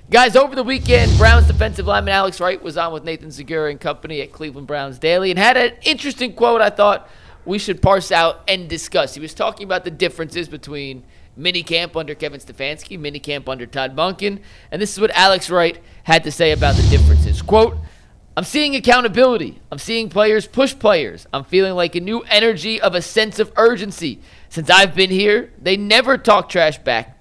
Guys, over the weekend, Browns defensive lineman Alex Wright was on with Nathan Zegura and company at Cleveland Browns Daily and had an interesting quote I thought we should parse out and discuss. He was talking about the differences between minicamp under Kevin Stefanski, minicamp under Todd Monken, and this is what Alex Wright had to say about the differences. Quote, I'm seeing accountability. I'm seeing players push players. I'm feeling like a new energy of a sense of urgency. Since I've been here, they never talk trash back,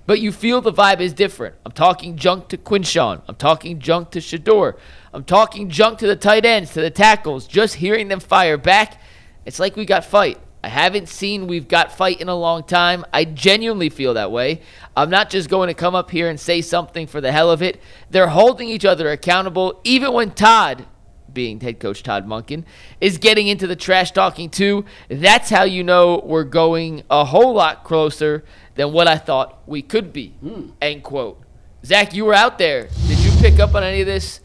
but you feel the vibe is different. I'm talking junk to Quinshawn. I'm talking junk to Shador. I'm talking junk to the tight ends, to the tackles. Just hearing them fire back, it's like we got fight. I haven't seen we've got fight in a long time. I genuinely feel that way. I'm not just going to come up here and say something for the hell of it. They're holding each other accountable, even when Todd, being head coach Todd Monken, is getting into the trash talking too. That's how you know we're going a whole lot closer than what I thought we could be, end quote. Zach, you were out there. Did you pick up on any of this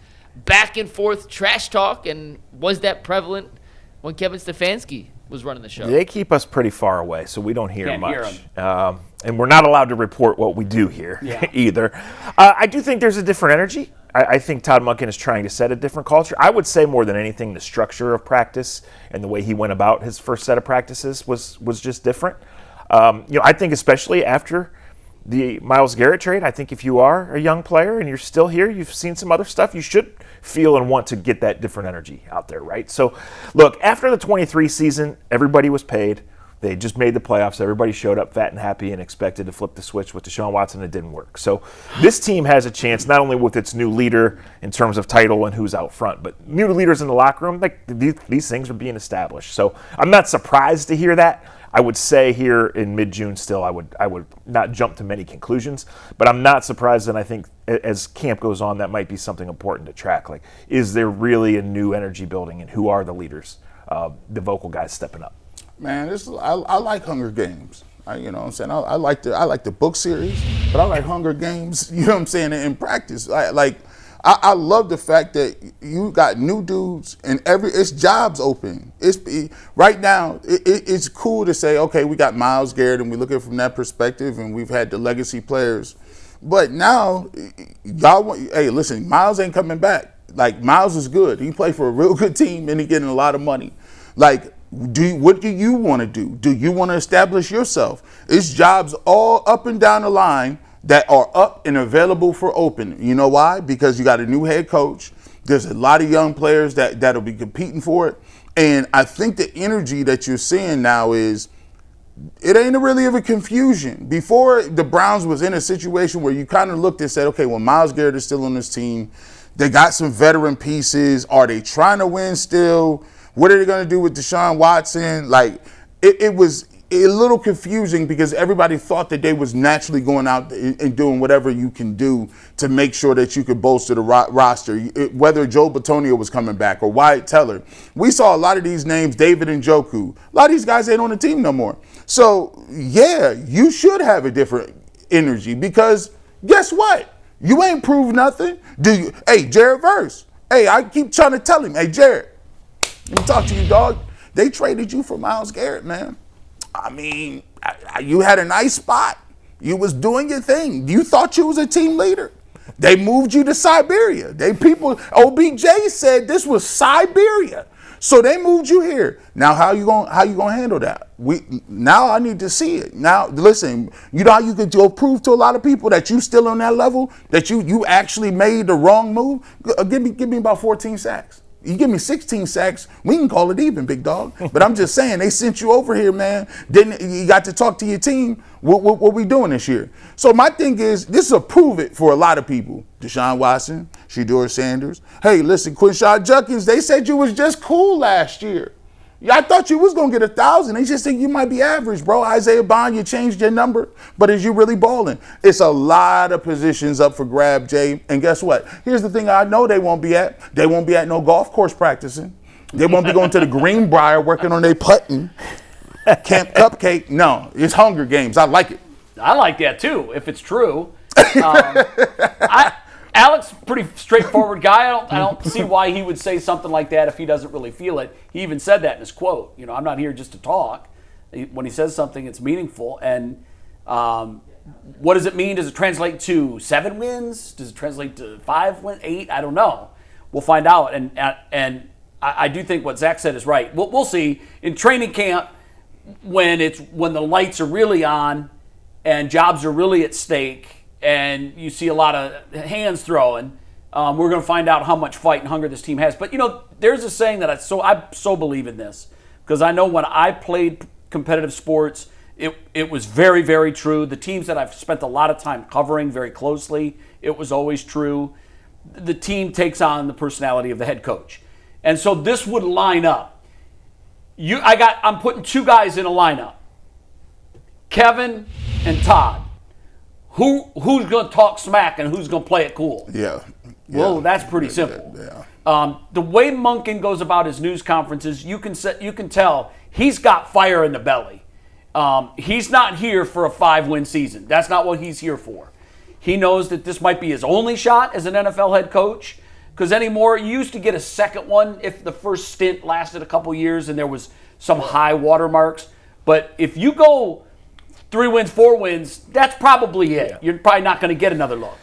back and forth trash talk, and was that prevalent when Kevin Stefanski was running the show? They keep us pretty far away, so we don't hear Can't much. Hear and we're not allowed to report what we do hear either. I do think there's a different energy. I think Todd Monken is trying to set a different culture. I would say more than anything, the structure of practice and the way he went about his first set of practices was just different. I think especially after the Myles Garrett trade, I think if you are a young player and you're still here, you've seen some other stuff, you should feel and want to get that different energy out there, right? So, look, after the 23 season, everybody was paid. They just made the playoffs. Everybody showed up fat and happy and expected to flip the switch with Deshaun Watson. It didn't work. So this team has a chance, not only with its new leader in terms of title and who's out front, but new leaders in the locker room. Like these things are being established. So I'm not surprised to hear that. I would say here in mid-June still I would not jump to many conclusions, but I'm not surprised, and I think as camp goes on that might be something important to track. Like, is there really a new energy building, and who are the leaders, the vocal guys stepping up? Man, I like Hunger Games. You know what I'm saying? I like the book series, but I like Hunger Games, you know what I'm saying, in practice. I love the fact that you got new dudes and it's jobs open. Right now, it's cool to say, okay, we got Myles Garrett and we look at it from that perspective, and we've had the legacy players. But now, hey, listen, Myles ain't coming back. Like, Myles is good. He played for a real good team and he getting a lot of money. Like, what do you want to do? Do you want to establish yourself? It's jobs all up and down the line that are up and available for open. You know why? Because you got a new head coach. There's a lot of young players that'll be competing for it. And I think the energy that you're seeing now is, it ain't really of a confusion. Before, the Browns was in a situation where you kind of looked and said, okay, well, Myles Garrett is still on this team. They got some veteran pieces. Are they trying to win still? What are they going to do with Deshaun Watson? Like, it was a little confusing because everybody thought that they was naturally going out and doing whatever you can do to make sure that you could bolster the roster, whether Joe Bitonio was coming back or Wyatt Teller. We saw a lot of these names, David Njoku. A lot of these guys ain't on the team no more. So, yeah, you should have a different energy because guess what? You ain't proved nothing. Hey, Jared Verse. Hey, I keep trying to tell him, hey, Jared, let me talk to you, dog. They traded you for Myles Garrett, man. I mean, you had a nice spot. You was doing your thing. You thought you was a team leader. They moved you to Siberia. OBJ said this was Siberia. So they moved you here. Now how you gonna handle that? Now I need to see it. Now listen, you know how you could go prove to a lot of people that you still on that level, that you actually made the wrong move? Give me about 14 sacks. You give me 16 sacks, we can call it even, big dog. But I'm just saying, they sent you over here, man. You got to talk to your team. What we doing this year? So my thing is, this is a prove it for a lot of people. Deshaun Watson, Shedeur Sanders. Hey, listen, Quinshawn Judkins, they said you was just cool last year. I thought you was going to get 1,000. They just think you might be average, bro. Isaiah Bond, you changed your number, but is you really balling? It's a lot of positions up for grab, Jay. And guess what? Here's the thing I know they won't be at. They won't be at no golf course practicing. They won't be going to the Greenbrier working on their putting. Camp Cupcake. No, it's Hunger Games. I like it. I like that, too, if it's true. Alex, pretty straightforward guy. I don't see why he would say something like that if he doesn't really feel it. He even said that in his quote. You know, I'm not here just to talk. When he says something, it's meaningful. And What does it mean? Does it translate to 7 wins? Does it translate to 5 wins, 8? I don't know. We'll find out. And I do think what Zach said is right. We'll see in training camp when the lights are really on and jobs are really at stake, and you see a lot of hands throwing. We're going to find out how much fight and hunger this team has. But there's a saying that I so believe in this, because I know when I played competitive sports, it was very, very true. The teams that I've spent a lot of time covering very closely, it was always true. The team takes on the personality of the head coach. And so this would line up. I'm putting 2 guys in a lineup. Kevin and Todd. Who's going to talk smack and who's going to play it cool? Yeah. Well, that's pretty simple. Yeah. The way Monken goes about his news conferences, you can tell he's got fire in the belly. He's not here for a 5-win season. That's not what he's here for. He knows that this might be his only shot as an NFL head coach, because anymore, you used to get a second one if the first stint lasted a couple years and there was some high watermarks. But if you go 3 wins, 4 wins, that's probably it. You're probably not going to get another look.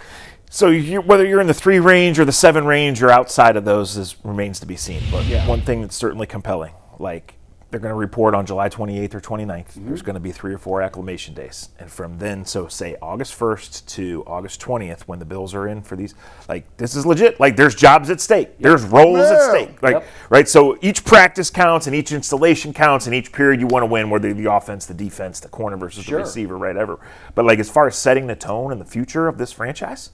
So whether you're in the 3 range or the 7 range or outside of those remains to be seen. But one thing that's certainly compelling, like they're going to report on July 28th or 29th. There's going to be 3 or 4 acclimation days. And from then, so say August 1st to August 20th, when the Bills are in for these, like this is legit. Like there's jobs at stake. There's roles at stake. Like, right? So each practice counts and each installation counts and each period you want to win, whether the offense, the defense, the corner versus the receiver, whatever. But like as far as setting the tone and the future of this franchise,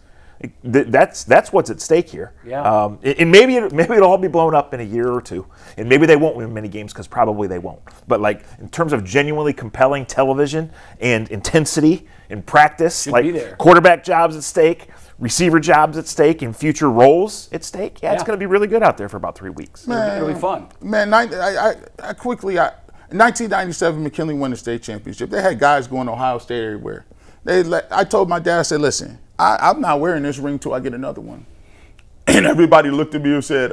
that's what's at stake here. Yeah. And maybe it'll all be blown up in a year or 2, and maybe they won't win many games because probably they won't. But like in terms of genuinely compelling television and intensity in practice, like quarterback jobs at stake, receiver jobs at stake, and future roles at stake. Yeah, it's going to be really good out there for about 3 weeks. Man, it'll be fun. Man, I quickly, in 1997, McKinley won the state championship. They had guys going to Ohio State everywhere. I told my dad, I said, listen, I'm not wearing this ring till I get another one. And everybody looked at me and said,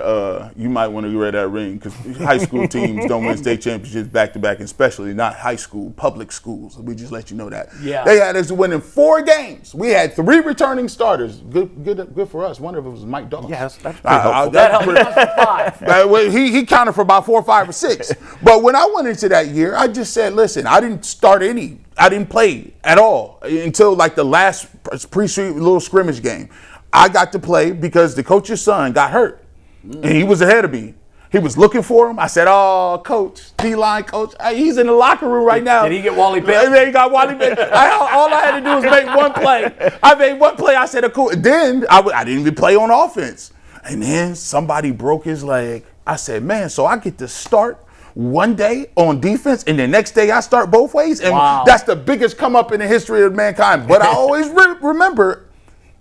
you might want to wear that ring because high school teams don't win state championships back-to-back, and especially not high school, public schools. We just let you know that. Yeah. They had us winning 4 games. We had 3 returning starters. Good for us. One of them was Mike Dawes. Yeah, that's pretty helpful. That helped 5. He counted for about 4, 5, or 6. But when I went into that year, I just said, listen, I didn't play at all until like the last little scrimmage game. I got to play because the coach's son got hurt, and he was ahead of me. He was looking for him. I said, "Oh, coach, D-line coach, he's in the locker room right now." Did he get Wally Pitt? He got Wally Pitt. All I had to do was make one play. I made one play. I said, "Cool." Then I didn't even play on offense, and then somebody broke his leg. I said, "Man, so I get to start one day on defense, and the next day I start both ways." And that's the biggest come up in the history of mankind. But I always remember,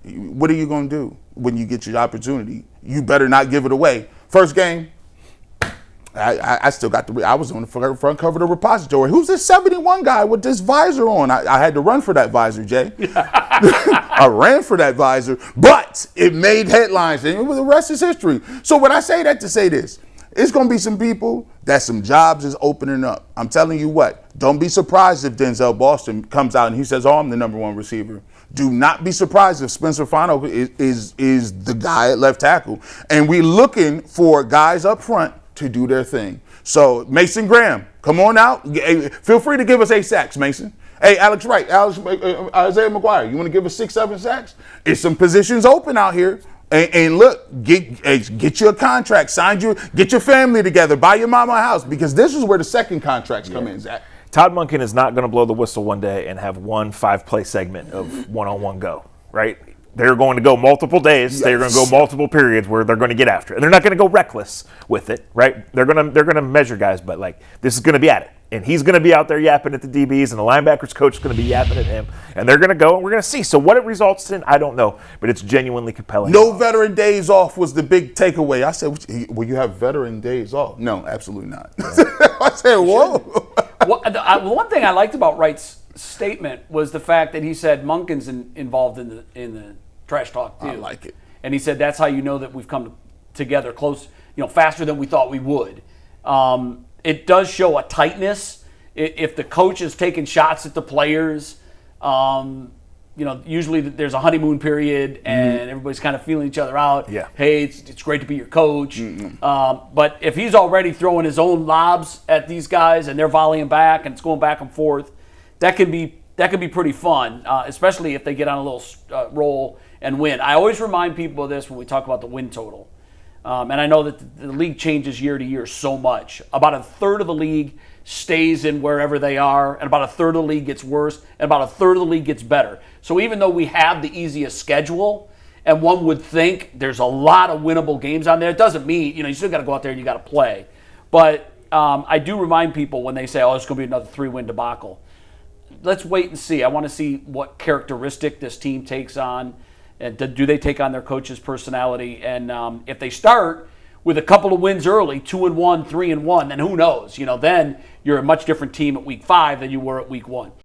what are you going to do when you get your opportunity? You better not give it away. First game, I still got I was on the front cover of the repository. Who's this 71 guy with this visor on? I had to run for that visor, Jay. I ran for that visor, but it made headlines, and the rest is history. So when I say that to say this, it's going to be some people that some jobs is opening up. I'm telling you what, don't be surprised if Denzel Boston comes out and he says, "Oh, I'm the number 1 receiver." Do not be surprised if Spencer Fano is the guy at left tackle. And we're looking for guys up front to do their thing. So Mason Graham, come on out. Feel free to give us 8 sacks, Mason. Hey, Alex Wright, Isaiah McGuire, you want to give us 6, 7 sacks? It's some positions open out here. And look, get you a contract, get your family together, buy your mama a house, because this is where the second contracts come in, Zach. Todd Monken is not going to blow the whistle one day and have one 5-play segment of one-on-one go, right? They're going to go multiple days. Yes. They're going to go multiple periods where they're going to get after it. And they're not going to go reckless with it, right? They're going to measure guys, but like this is going to be at it. And he's going to be out there yapping at the DBs, and the linebackers coach is going to be yapping at him. And they're going to go, and we're going to see. So what it results in, I don't know, but it's genuinely compelling. No veteran days off was the big takeaway. I said, "Will you have veteran days off?" No, absolutely not. Yeah. I said, "Whoa." One thing I liked about Wright's statement was the fact that he said Monken's involved in the trash talk too. I like it. And he said that's how you know that we've come together close, faster than we thought we would. It does show a tightness. If the coach is taking shots at the players, usually there's a honeymoon period and everybody's kind of feeling each other out. Yeah. Hey, it's great to be your coach. But if he's already throwing his own lobs at these guys and they're volleying back and it's going back and forth, that can be pretty fun, especially if they get on a little roll and win. I always remind people of this when we talk about the win total. And I know that the league changes year to year so much. About a third of the league stays in wherever they are, and about a third of the league gets worse, and about a third of the league gets better. So even though we have the easiest schedule, and one would think there's a lot of winnable games on there, it doesn't mean, you still got to go out there and you got to play. But I do remind people when they say, oh, it's going to be another 3-win debacle. Let's wait and see. I want to see what characteristic this team takes on. And do they take on their coach's personality? And if they start with a couple of wins early, 2-1, 3-1, then who knows? Then you're a much different team at week 5 than you were at week 1.